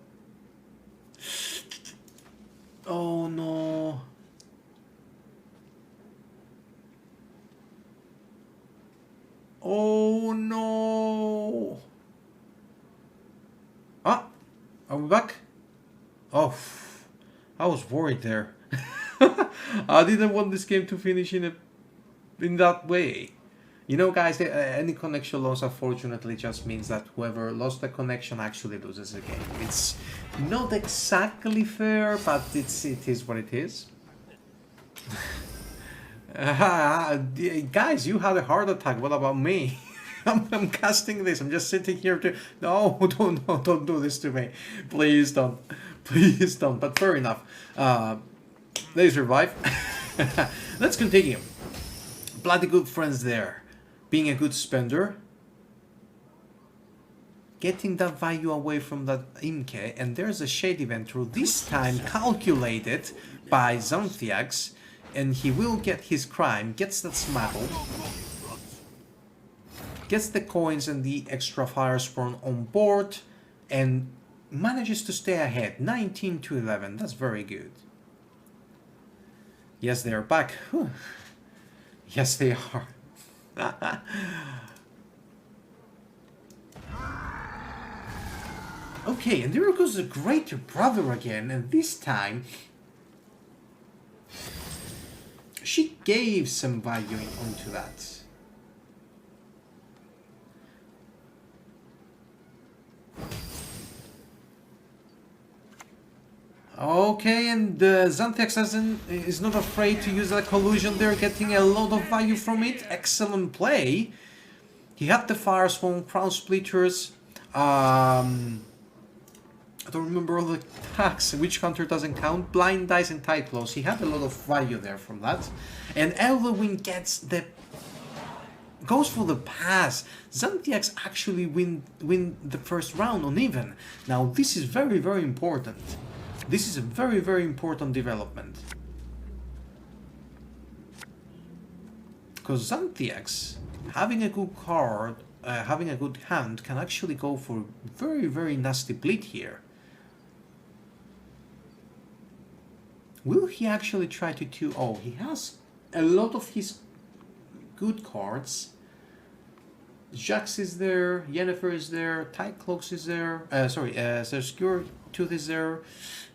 Oh no! Oh no! Ah! Are we back? Oh, I was worried there. I didn't want this game to finish in that way. You know, guys, any connection loss unfortunately just means that whoever lost the connection actually loses the game. It's not exactly fair, but it is what it is. Guys, you had a heart attack. What about me? I'm casting this. I'm just sitting here to... No, don't do this to me. Please don't. Please don't. But fair enough. They survive. Let's continue. Bloody good friends there. Being a good spender. Getting that value away from that Imke. And there's a Shady Venture. This time calculated by Xanthiax. And he will get his crime. Gets that smuggle. Gets the coins and the extra fire spawn on board. And manages to stay ahead. 19-11. That's very good. Yes, they are back. Whew. Yes, they are. Okay, and there goes the greater brother again, and this time she gave some value onto that. Okay, and Xanthiax is not afraid to use that collusion there, getting a lot of value from it. Excellent play. He had the fire spawn, crown splitters. I don't remember all the attacks. Which counter doesn't count? Blind dice and tight close. He had a lot of value there from that. And Elvenwyn goes for the pass. Xanthiax actually win the first round on even. Now this is very, very important. This is a very, very important development. Because Xanthiax, having a good card, having a good hand, can actually go for very, very nasty bleed here. Will he actually try to 2-0? Oh, he has a lot of his good cards. Jax is there, Yennefer is there, Tight Cloaks is there, Skewer Tooth is there,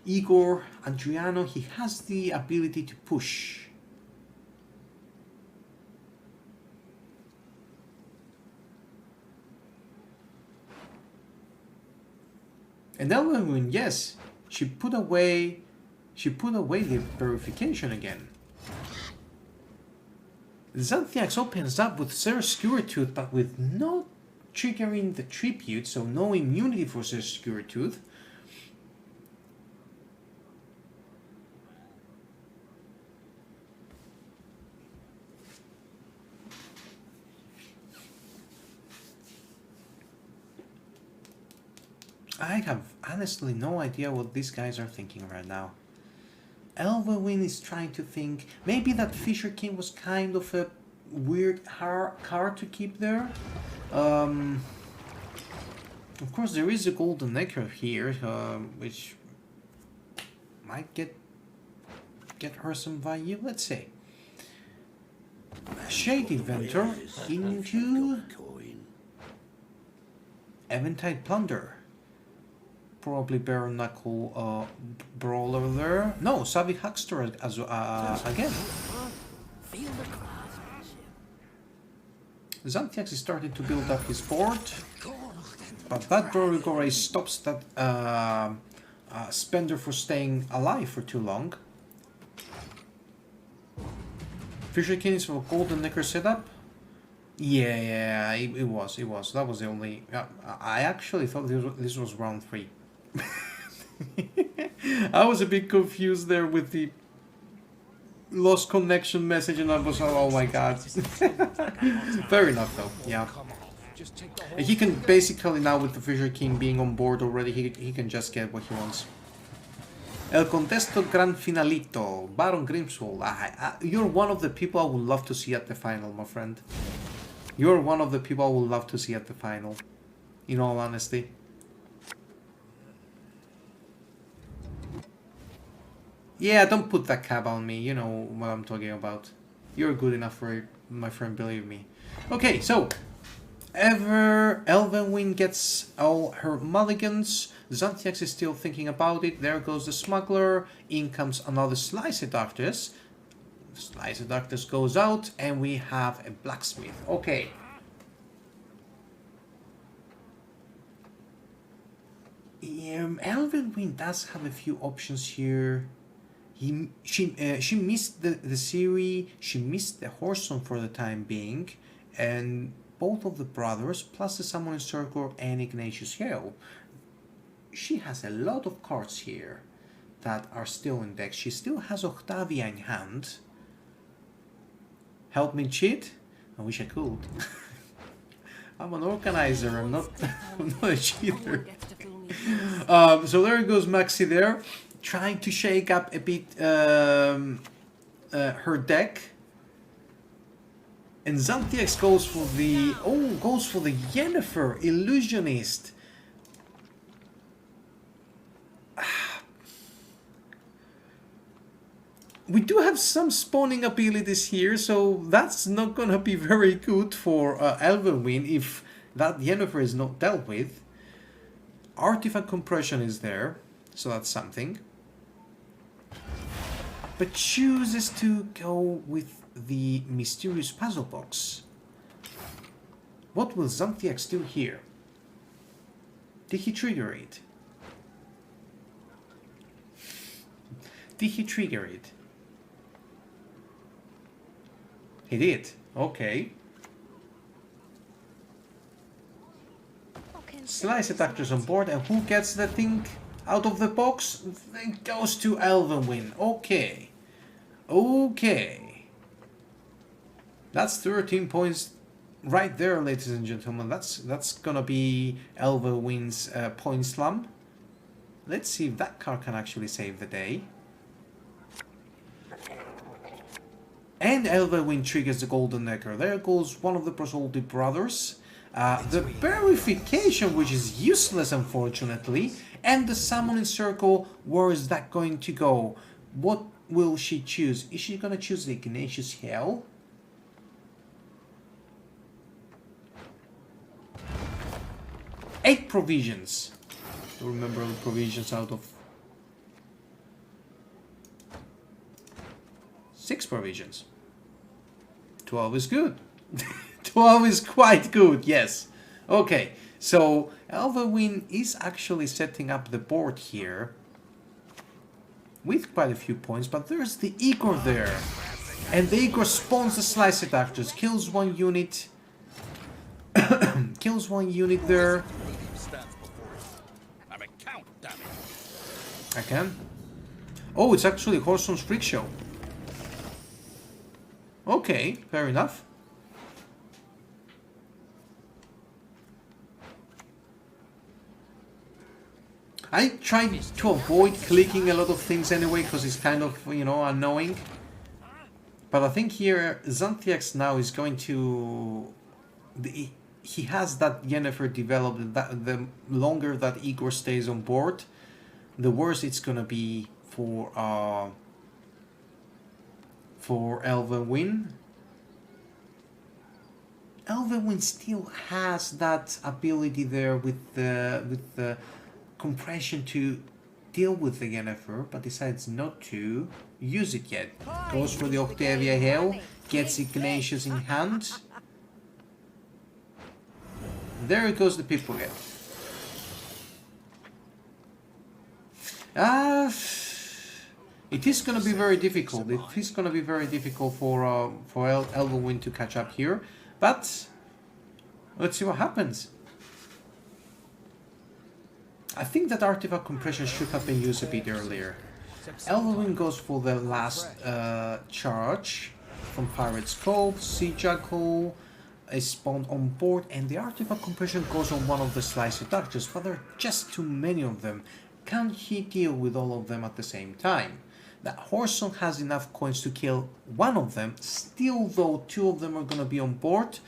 Igor, Adriano. He has the ability to push. And Elvenwyn, yes, she put away the verification again. Xanthiax opens up with Skewer Tooth, but with not triggering the tribute, so no immunity for Skewer Tooth. I have honestly no idea what these guys are thinking right now. Elvenwyn is trying to think, maybe that Fisher King was kind of a weird card to keep there. Of course, there is a golden necker here, which might get her some value. Let's see. Shade Inventor into Eventide Plunder. Probably Bare Knuckle Brawler there. No, Savvy Huckster as again. Feel the craftsmanship. Xanthiax is starting to build up his board, but that Gorigore stops that Spender for staying alive for too long. Fisher King is for Golden Necker setup. Yeah, it was. That was the only. I actually thought this was round 3. I was a bit confused there with the lost connection message, and I was oh my god. Fair enough though. Yeah. He can basically now with the Fisher King being on board already, he can just get what he wants. El Contesto Gran Finalito, Baron Grimswald. You're one of the people I would love to see at the final, my friend. You're one of the people I would love to see at the final. In all honesty. Yeah, don't put that cap on me. You know what I'm talking about. You're good enough for it, my friend, believe me. Okay, so Elvenwyn gets all her mulligans. Xanthiax is still thinking about it. There goes the smuggler. In comes another Slice Doctus. Slice Doctus goes out, and we have a blacksmith. Okay. Elvenwyn does have a few options here. She missed the Siri. She missed the Whoreson for the time being, and both of the brothers, plus the Summoning Circle and Ignatius Hale. She has a lot of cards here that are still in deck. She still has Octavia in hand. Help me cheat? I wish I could. I'm an organizer, I'm not a cheater. So there goes Maxi there, trying to shake up a bit her deck. And Xanthiax goes for the Yennefer Illusionist. We do have some spawning abilities here, so that's not gonna be very good for Elvenwyn if that Yennefer is not dealt with. Artifact Compression is there, so that's something. But chooses to go with the Mysterious Puzzle Box. What will Xanthiax do here? Did he trigger it? Did he trigger it? He did. Okay. Slice Attackers on board, and who gets the thing out of the box? It goes to Elvenwyn. Okay. Okay. That's 13 points right there, ladies and gentlemen. That's gonna be Elvenwyn's point slump. Let's see if that card can actually save the day. And Elvenwyn triggers the Golden Necker. There goes one of the Brasoldi brothers. The Verification, which is useless unfortunately. And the Summoning Circle, where is that going to go? What will she choose? Is she going to choose the Ignatius Hell? Eight provisions. To remember the provisions out of 6 provisions. 12 is good. 12 is quite good, yes. Okay, so Elvenwyn is actually setting up the board here with quite a few points, but there's the Igor there. And the Igor spawns the Slice Attackers, kills one unit. Kills one unit there. I can. Oh, it's actually Whoreson's Freak Show. Okay, fair enough. I try to avoid clicking a lot of things anyway, because it's kind of, you know, annoying. But I think here Xanthiax now is going to... he has that Yennefer developed. That the longer that Igor stays on board, the worse it's gonna be for Elvenwyn. Elvenwyn still has that ability there with the compression to deal with the Yennefer, but decides not to use it yet. Goes for the Octavia Hail, gets Ignatius in hand. There goes the Pickpocket. It is going to be very difficult. It is going to be very difficult for Elvenwyn to catch up here, but let's see what happens. I think that artifact compression should have been used a bit earlier. Elvenwyn goes for the last charge from Pirate's Cove. Sea Jackal is spawned on board, and the artifact compression goes on one of the Slice Seductors, but there are just too many of them. Can he deal with all of them at the same time? That Whoreson has enough coins to kill one of them, still though two of them are going to be on board,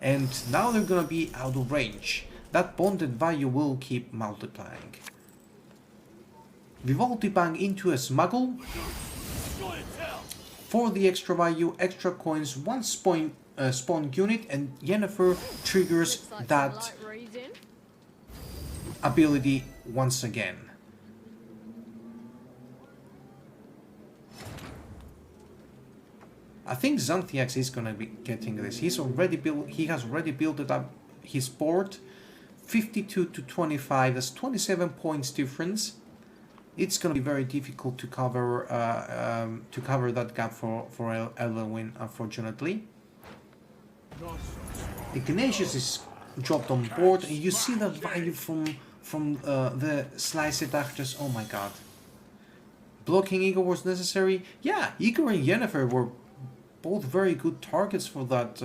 and now they're going to be out of range. That bonded value will keep multiplying. Vivaldi Bang into a smuggle. For the extra value, extra coins, one spawn unit, and Yennefer triggers that ability once again. I think Xanthiax is gonna be getting this. He has already built it up his board. 52 to 25. That's 27 points difference. It's gonna be very difficult to cover that gap for Elvenwyn, unfortunately. Ignatius is dropped on board, and you see that value from the Slice Seductors. Oh my god. Blocking Igor was necessary. Yeah, Igor and Yennefer were both very good targets for that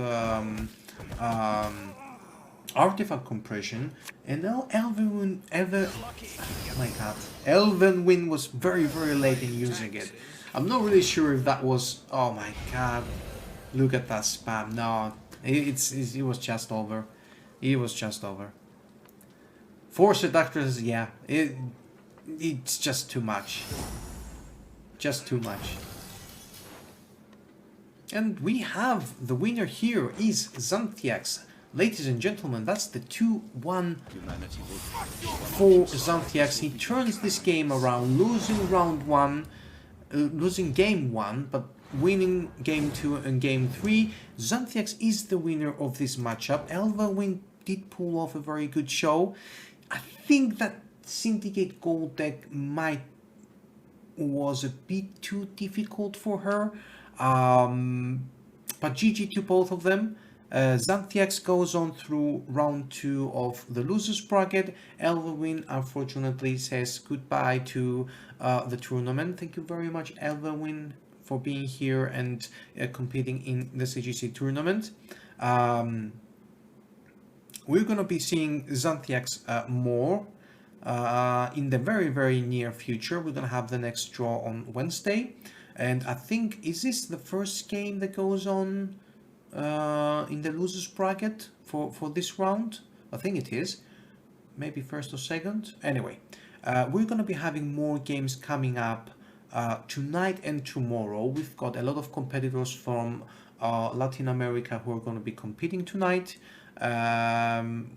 artifact compression, and now Elvenwyn was very late in using it. I'm not really sure if that was. Oh my god! Look at that spam. No, it was just over. It was just over. 4 Seductors, yeah, it's just too much. Just too much. And we have the winner here is Xanthiax. Ladies and gentlemen, that's the 2-1 for Xanthiax. He turns this game around, losing round 1, losing game 1, but winning game 2 and game 3. Xanthiax is the winner of this matchup. Elvenwyn did pull off a very good show. I think that Syndicate Gold deck was a bit too difficult for her. But GG to both of them. Xanthiax goes on through round 2 of the losers bracket. Elvenwyn unfortunately says goodbye to the tournament. Thank you very much, Elvenwyn, for being here and competing in the CGC tournament. We're going to be seeing Xanthiax more in the very near future. We're going to have the next draw on Wednesday. And I think, is this the first game that goes on in the losers bracket for this round? I think it is. Maybe first or second. Anyway, we're going to be having more games coming up tonight and tomorrow. We've got a lot of competitors from Latin America who are going to be competing tonight.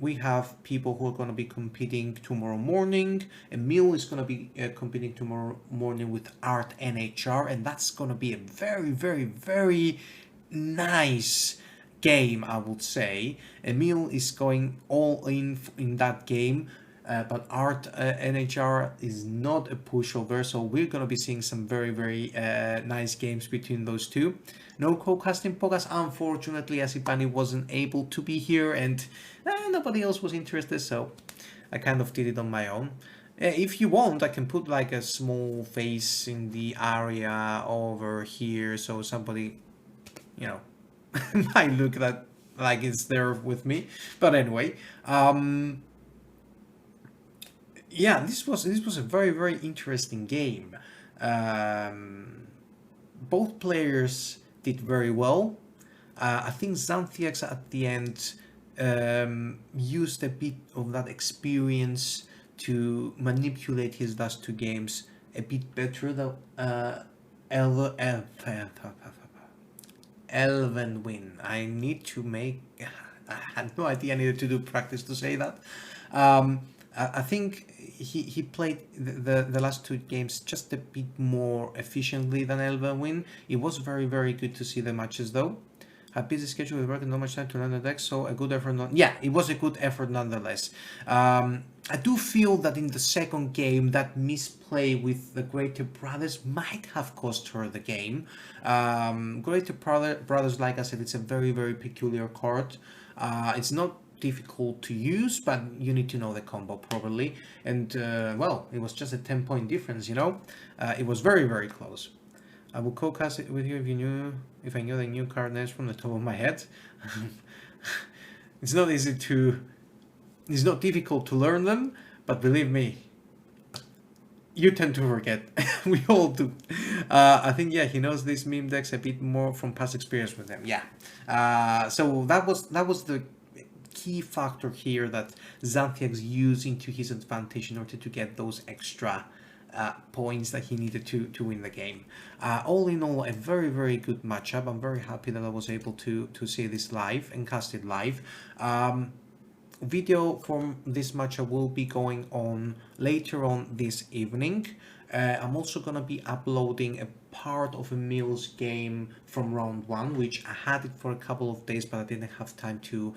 We have people who are going to be competing tomorrow morning. Emil is going to be competing tomorrow morning with Art NHR, and that's going to be a very nice game, I would say. Emil is going all in that game, but Art NHR is not a pushover, so we're going to be seeing some very nice games between those two. No co-casting podcast, unfortunately, as Ipani wasn't able to be here, and nobody else was interested, so I kind of did it on my own. If you want, I can put like a small face in the area over here, so somebody, you know, might look like it's there with me. But anyway, yeah, this was a very interesting game. Both players did very well. I think Xanthiax at the end used a bit of that experience to manipulate his last 2 games a bit better than Elvenwyn. I need to make. I had no idea I needed to do practice to say that. I think he played the last 2 games just a bit more efficiently than Elvenwyn. It was very, very good to see the matches though. A busy schedule with work and not much time to learn the deck, so a good effort. Yeah, it was a good effort nonetheless. I do feel that in the second game, that misplay with the Greater Brothers might have cost her the game. Greater Brothers, like I said, it's a very, very peculiar card. It's not difficult to use, but you need to know the combo properly. And, well, it was just a 10-point difference, you know? It was very, very close. I will co-cast it with you if I knew the new card names from the top of my head. It's not easy to... It's not difficult to learn them, but believe me, you tend to forget. We all do. I think, yeah, he knows these meme decks a bit more from past experience with them. Yeah. So that was the key factor here that Xanthiax used into his advantage in order to get those extra points that he needed to win the game. All in all, a very, very good matchup. I'm very happy that I was able to see this live and cast it live. Video from this matchup will be going on later on this evening. I'm also going to be uploading a part of Emil's game from round 1, which I had it for a couple of days, but I didn't have time to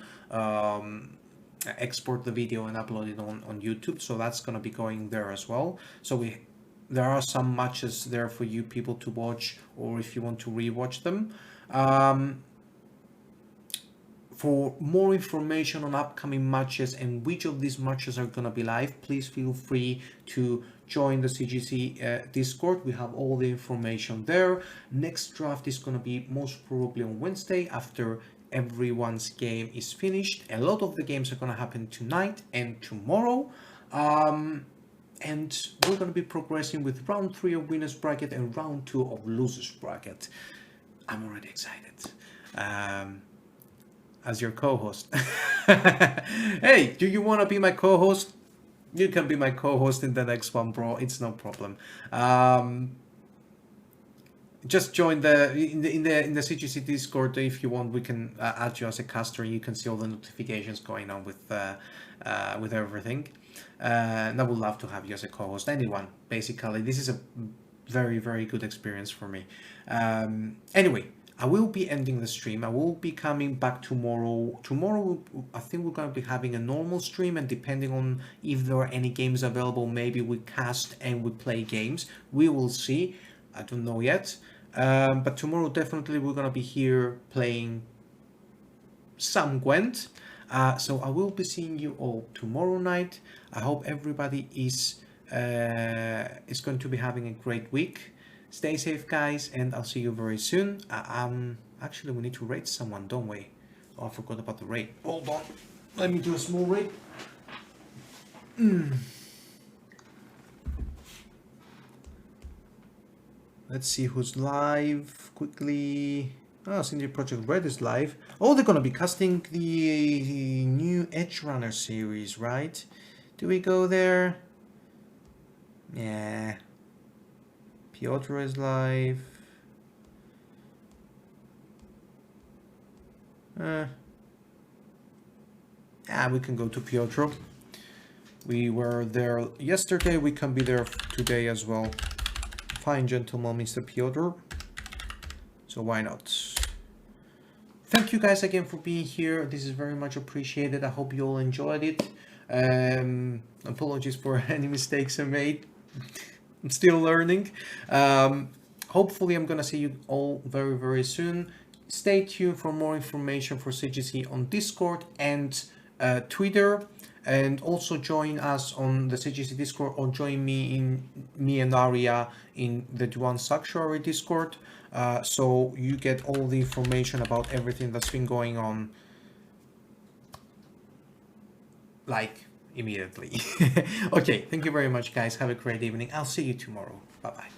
export the video and upload it on YouTube, so that's going to be going there as well. So there are some matches there for you people to watch, or if you want to rewatch them. For more information on upcoming matches and which of these matches are going to be live, please feel free to join the CGC Discord. We have all the information there. Next draft is going to be most probably on Wednesday after everyone's game is finished. A lot of the games are going to happen tonight and tomorrow. And we're going to be progressing with round 3 of winners bracket and round 2 of losers bracket. I'm already excited. As your co-host. Hey, do you want to be my co-host? You can be my co-host in the next one, bro. It's no problem. Just join in the CGC Discord if you want. We can add you as a caster. You can see all the notifications going on with everything. And I would love to have you as a co-host. Anyone, basically. This is a very, very good experience for me. Anyway, I will be ending the stream. I will be coming back tomorrow. Tomorrow, I think we're going to be having a normal stream, and depending on if there are any games available, maybe we cast and we play games. We will see. I don't know yet. But tomorrow, definitely, we're going to be here playing some Gwent. So I will be seeing you all tomorrow night. I hope everybody is going to be having a great week. Stay safe, guys, and I'll see you very soon. Actually, we need to rate someone, don't we? Oh, I forgot about the rate. Hold on. Let me do a small rate. Let's see who's live quickly. Oh, Synergy Project Red is live. Oh, they're going to be casting the new Edge Runner series, right? Do we go there? Yeah. Piotr is live. We can go to Piotr. We were there yesterday. We can be there today as well. Fine, gentleman, Mr. Piotr. So why not? Thank you guys again for being here. This is very much appreciated. I hope you all enjoyed it. Apologies for any mistakes I made. I'm still learning. Hopefully I'm gonna see you all very, very soon. Stay tuned for more information for CGC on Discord and Twitter, and also join us on the CGC Discord, or join me and Aria in the Duan Sanctuary Discord, so you get all the information about everything that's been going on, like, immediately. Okay, thank you very much, guys. Have a great evening. I'll see you tomorrow. Bye bye.